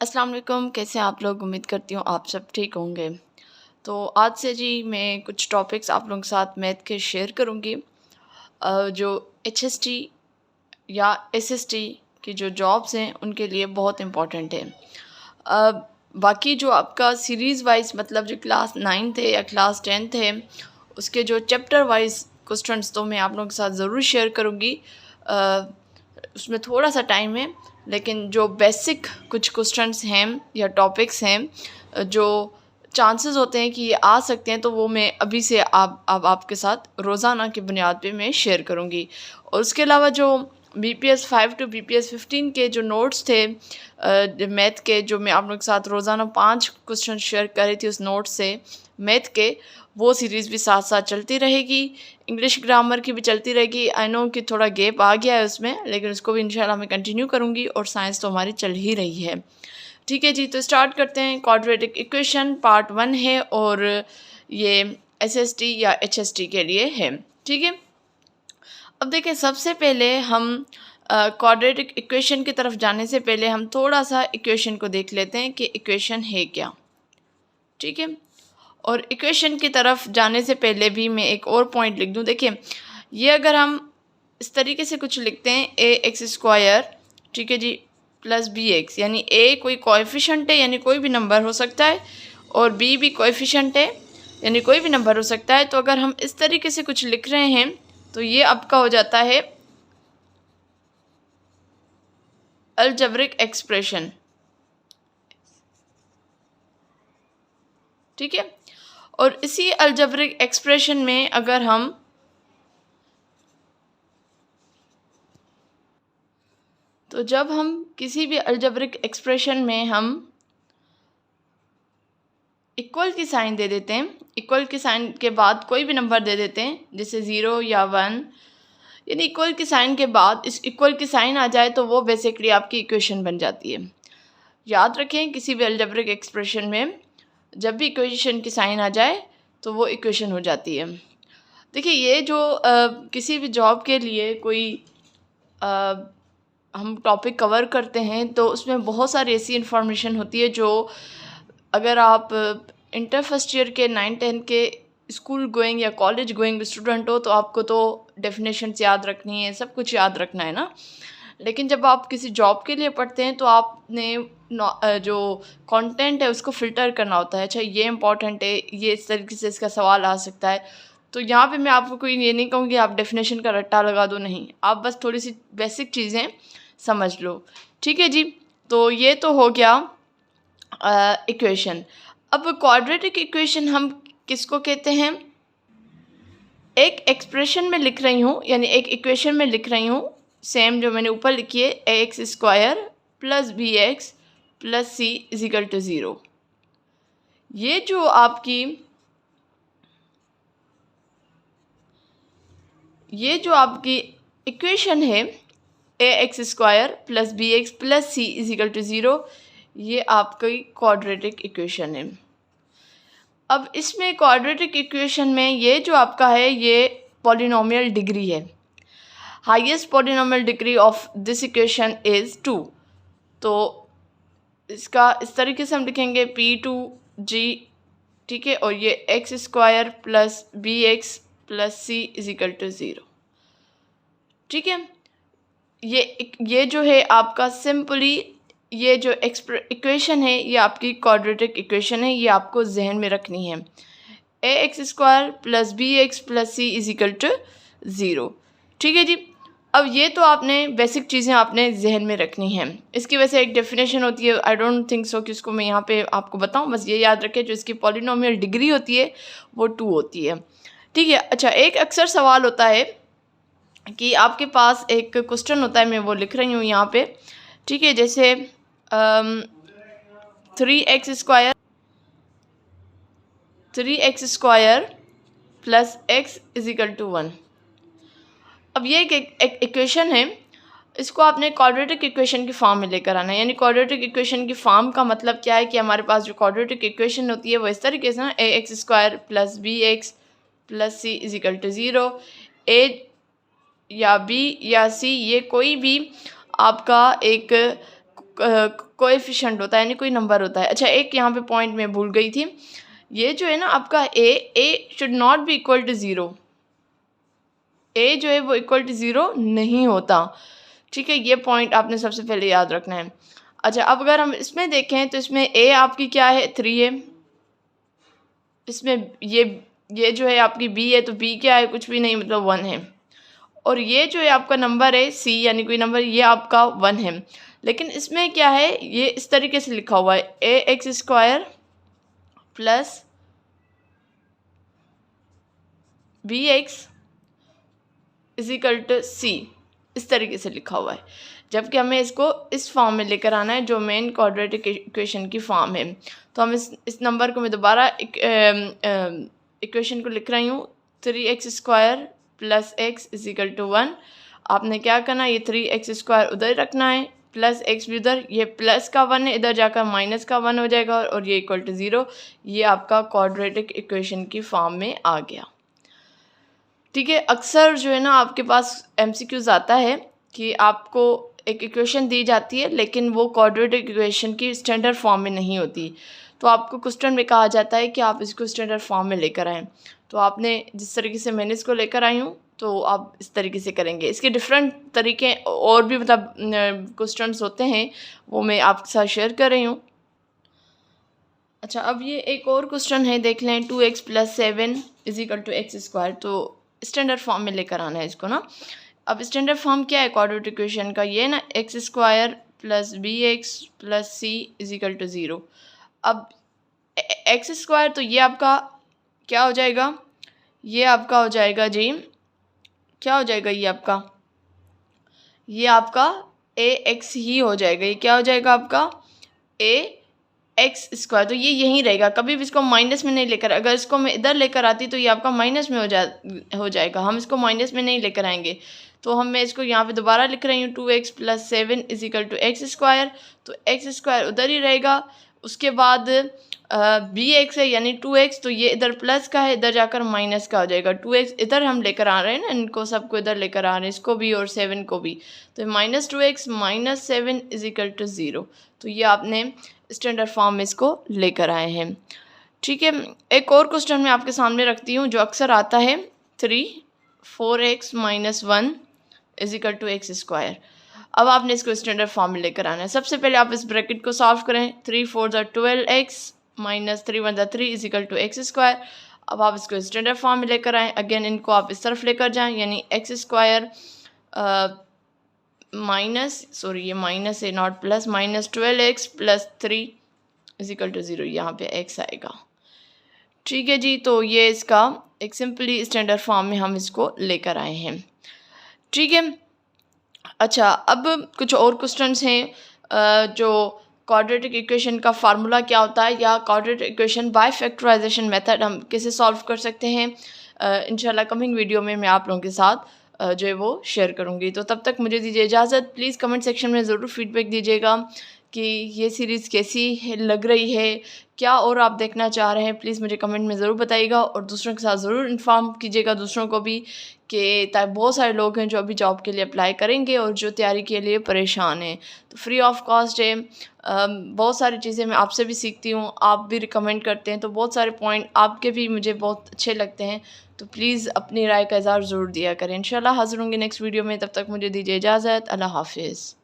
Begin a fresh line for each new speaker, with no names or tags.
अस्सलाम वालेकुम। कैसे हैं आप लोग? उम्मीद करती हूँ आप सब ठीक होंगे। तो आज से जी मैं कुछ टॉपिक्स आप लोगों के साथ मैथ के शेयर करूँगी। जो एचएसटी या एसएसटी की जो जॉब्स हैं उनके लिए बहुत इम्पॉर्टेंट है। बाकी जो आपका सीरीज़ वाइज मतलब जो क्लास 9th है या क्लास 10th है उसके जो चैप्टर वाइज क्वेश्चंस तो मैं आप लोगों के साथ ज़रूर शेयर करूँगी। उसमें थोड़ा सा टाइम है, लेकिन जो बेसिक कुछ क्वेश्चंस हैं या टॉपिक्स हैं जो चांसेस होते हैं कि ये आ सकते हैं, तो वो मैं अभी से आपके साथ रोज़ाना की बुनियाद पे मैं शेयर करूँगी। और उसके अलावा जो BPS 5 to BPS 15 के जो नोट्स थे मैथ के, जो मैं आप लोगों के साथ रोज़ाना 5 क्वेश्चन शेयर कर रही थी उस नोट से मैथ के, वो सीरीज़ भी साथ साथ चलती रहेगी। इंग्लिश ग्रामर की भी चलती रहेगी। आई नो कि थोड़ा गैप आ गया है उसमें, लेकिन उसको भी इंशाल्लाह मैं कंटिन्यू करूँगी। और साइंस तो हमारी चल ही रही है। ठीक है जी, तो स्टार्ट करते हैं। क्वाड्रेटिक इक्वेशन पार्ट 1 है और ये एसएसटी या एचएसटी के लिए है। ठीक है, अब देखिए सबसे पहले हम क्वाड्रेटिक इक्वेशन की तरफ जाने से पहले हम थोड़ा सा इक्वेशन को देख लेते हैं कि इक्वेशन है क्या। ठीक है, और इक्वेशन की तरफ जाने से पहले भी मैं एक और पॉइंट लिख दूं। देखिए, ये अगर हम इस तरीके से कुछ लिखते हैं ax², ठीक है जी, प्लस bx, यानी a कोई कोएफिशिएंट है यानी कोई भी नंबर हो सकता है, और b भी कोएफिशिएंट है यानी कोई भी नंबर हो सकता है। तो अगर हम इस तरीके से कुछ लिख रहे हैं तो ये आपका हो जाता है अलजेब्रिक एक्सप्रेशन। ठीक है, और इसी अलजेब्रिक एक्सप्रेशन में अगर हम तो जब हम किसी भी अलजेब्रिक एक्सप्रेशन में हम इक्वल की साइन दे देते हैं, इक्वल की साइन के बाद कोई भी नंबर दे देते हैं, जैसे 0 या 1, यानी इक्वल की साइन के बाद इस इक्वल की साइन आ जाए तो वो बेसिकली आपकी इक्वेशन बन जाती है। याद रखें, किसी भी अलजेब्रिक एक्सप्रेशन में जब भी इक्वेशन की साइन आ जाए तो वो इक्वेशन हो जाती है। देखिए, ये जो किसी भी जॉब के लिए कोई हम टॉपिक कवर करते हैं तो उसमें बहुत सारी ऐसी इन्फॉर्मेशन होती है जो अगर आप इंटर फर्स्ट ईयर के 9-10 के स्कूल गोइंग या कॉलेज गोइंग स्टूडेंट हो तो आपको तो डेफिनेशंस याद रखनी है, सब कुछ याद रखना है ना। लेकिन जब आप किसी जॉब के लिए पढ़ते हैं तो आपने जो कंटेंट है उसको फ़िल्टर करना होता है। अच्छा, ये इंपॉर्टेंट है, ये इस तरीके से इसका सवाल आ सकता है। तो यहाँ पे मैं आपको कोई ये नहीं कहूँगी आप डेफिनेशन का रट्टा लगा दो, नहीं, आप बस थोड़ी सी बेसिक चीज़ें समझ लो। ठीक है जी, तो ये तो हो गया इक्वेशन। अब क्वाड्रेटिक इक्वेशन हम किसको कहते हैं? एक एक्सप्रेशन में लिख रही हूँ, यानी एक इक्वेशन में लिख रही हूँ, सेम जो मैंने ऊपर लिखी है, ax² plus bx plus c is equal to 0। ये जो आपकी इक्वेशन है ax² plus bx plus c is equal to 0, ये आपकी क्वाड्रेटिक इक्वेशन है। अब इसमें क्वाड्रेटिक इक्वेशन में ये जो आपका है ये पॉलिनोमियल डिग्री है। Highest polynomial degree of this equation is 2। तो इसका इस तरीके से हम लिखेंगे P2G। ठीक है, और ये x² plus bx plus c is equal to 0। ठीक है, ये जो है आपका सिंपली ये जो इक्वेशन है ये आपकी क्वाड्रेटिक इक्वेशन है, ये आपको जहन में रखनी है। ax² plus bx plus c is equal to 0। ठीक है जी, अब ये तो आपने बेसिक चीज़ें आपने जहन में रखनी हैं। इसकी वजह से एक डेफिनेशन होती है, आई डोंट थिंक सो कि उसको मैं यहाँ पे आपको बताऊँ, बस ये याद रखें जो इसकी पॉलिनोमियल डिग्री होती है वो 2 होती है। ठीक है, अच्छा, एक अक्सर सवाल होता है कि आपके पास एक क्वेश्चन होता है, मैं वो लिख रही हूँ यहाँ पे। ठीक है, जैसे 3x² plus x is equal to 1। अब ये एक इक्वेशन है, इसको आपने क्वाड्रेटिक इक्वेशन की फॉर्म में लेकर आना है। यानी क्वाड्रेटिक इक्वेशन की फॉर्म का मतलब क्या है कि हमारे पास जो क्वाड्रेटिक इक्वेशन होती है वो इस तरीके से ना, ax² plus bx plus c is equal to 0। a या b या c, ये कोई भी आपका एक कोएफिशिएंट होता है, यानी कोई नंबर होता है। अच्छा, एक यहाँ पे पॉइंट मैं भूल गई थी, ये जो है ना आपका a should not be equal to 0। A जो है वो इक्वल टू 0 नहीं होता, ठीक है। ये पॉइंट आपने सबसे पहले याद रखना है। अच्छा, अब अगर हम इसमें देखें तो इसमें ए आपकी क्या है, 3 है। इसमें ये जो है आपकी बी है, तो बी क्या है, कुछ भी नहीं, मतलब 1 है। और ये जो है आपका नंबर है सी, यानी कोई नंबर, ये आपका 1 है। लेकिन इसमें क्या है, ये इस तरीके से लिखा हुआ है, a x square plus b x is equal to c, इस तरीके से लिखा हुआ है। जबकि हमें इसको इस फॉर्म में लेकर आना है जो मेन क्वाड्रेटिक इक्वेशन की फॉर्म है। तो हम इस नंबर को मैं दोबारा इक्वेशन को लिख रही हूँ, 3x square plus x is equal to 1। आपने क्या करना है, ये 3x स्क्वायर उधर रखना है, प्लस एक्स भी उधर, ये प्लस का 1 है, इधर जाकर माइनस का 1 हो जाएगा, और ये इक्वल टू 0। ये आपका क्वाड्रेटिक इक्वेशन की फॉर्म में आ गया, ठीक है। अक्सर जो है ना आपके पास MCQs आता है कि आपको एक इक्वेशन दी जाती है, लेकिन वो क्वाड्रेटिक इक्वेशन की स्टैंडर्ड फॉर्म में नहीं होती। तो आपको क्वेश्चन में कहा जाता है कि आप इसको स्टैंडर्ड फॉर्म में लेकर आएँ। तो आपने जिस तरीके से मैंने इसको लेकर आई हूँ, तो आप इस तरीके से करेंगे। इसके डिफरेंट तरीके और भी मतलब क्वेश्चंस होते हैं, वो मैं आपके साथ शेयर कर रही हूँ। अच्छा, अब ये एक और क्वेश्चन है, देख लें, 2x plus 7 is equal to x square. तो स्टैंडर्ड फॉर्म में लेकर आना है इसको ना। अब स्टैंडर्ड फॉर्म क्या है क्वाड्रेटिक इक्वेशन का, ये ना x square plus b x plus c is equal to 0। अब एक्स स्क्वायर, तो ये आपका क्या हो जाएगा, ये आपका हो जाएगा जी, क्या हो जाएगा, ये आपका ए एक्स ही हो जाएगा। ये क्या हो जाएगा आपका ए एक्स स्क्वायर। तो ये यहीं रहेगा, कभी भी इसको माइनस में नहीं लेकर, अगर इसको मैं इधर लेकर आती तो ये आपका माइनस में हो जाएगा। हम इसको माइनस में नहीं लेकर आएंगे, तो मैं इसको यहाँ पे दोबारा लिख रही हूँ, 2x plus 7 is equal to x square. तो एक्स स्क्वायर उधर ही रहेगा, उसके बाद बी एक्स है यानी 2x, तो ये इधर प्लस का है, इधर जाकर माइनस का हो जाएगा। 2x इधर हम लेकर आ रहे हैं ना, इनको सबको इधर लेकर आ रहे हैं, इसको भी और 7 को भी। तो minus 2x minus 7 is equal to 0। तो ये आपने स्टैंडर्ड फॉर्म में इसको लेकर आए हैं, ठीक है। एक और क्वेश्चन मैं आपके सामने रखती हूँ जो अक्सर आता है, 4x minus 1 is equal to x square. अब आपने इसको स्टैंडर्ड फॉर्म में लेकर आना है। सबसे पहले आप इस ब्रैकेट को सॉल्व करें, 3 4 12x minus 3 1 3 is equal to x square. अब आप इसको स्टैंडर्ड फॉर्म में लेकर आएँ, अगेन इनको आप इस तरफ लेकर जाएँ, यानी एक्स स्क्वायर ये माइनस है not plus, minus 12x plus 3 is equal to 0, यहाँ पे x आएगा, ठीक है जी। तो ये इसका एक सिंपली स्टैंडर्ड फॉर्म में हम इसको लेकर आए हैं, ठीक है। अच्छा, अब कुछ और क्वेश्चंस हैं जो क्वाड्रेटिक इक्वेशन का फार्मूला क्या होता है, या quadratic equation by factorisation method हम कैसे सॉल्व कर सकते हैं, इंशाल्लाह कमिंग वीडियो में मैं आप लोगों के साथ जो है वो शेयर करूँगी। तो तब तक मुझे दीजिए इजाज़त। प्लीज़ कमेंट सेक्शन में ज़रूर फीडबैक दीजिएगा कि ये सीरीज़ कैसी लग रही है, क्या और आप देखना चाह रहे हैं, प्लीज़ मुझे कमेंट में ज़रूर बताइएगा। और दूसरों के साथ ज़रूर इन्फॉर्म कीजिएगा, दूसरों को भी, कि ताकि बहुत सारे लोग हैं जो अभी जॉब के लिए अप्लाई करेंगे और जो तैयारी के लिए परेशान हैं। तो फ्री ऑफ कॉस्ट है, बहुत सारी चीज़ें मैं आपसे भी सीखती हूँ, आप भी रिकमेंड करते हैं, तो बहुत सारे पॉइंट आपके भी मुझे बहुत अच्छे लगते हैं। तो प्लीज़ अपनी राय का इज़हार ज़रूर दिया करें। इंशाल्लाह हाज़िर होंगे नेक्स्ट वीडियो में, तब तक मुझे दीजिए इजाज़त। अल्लाह हाफिज़।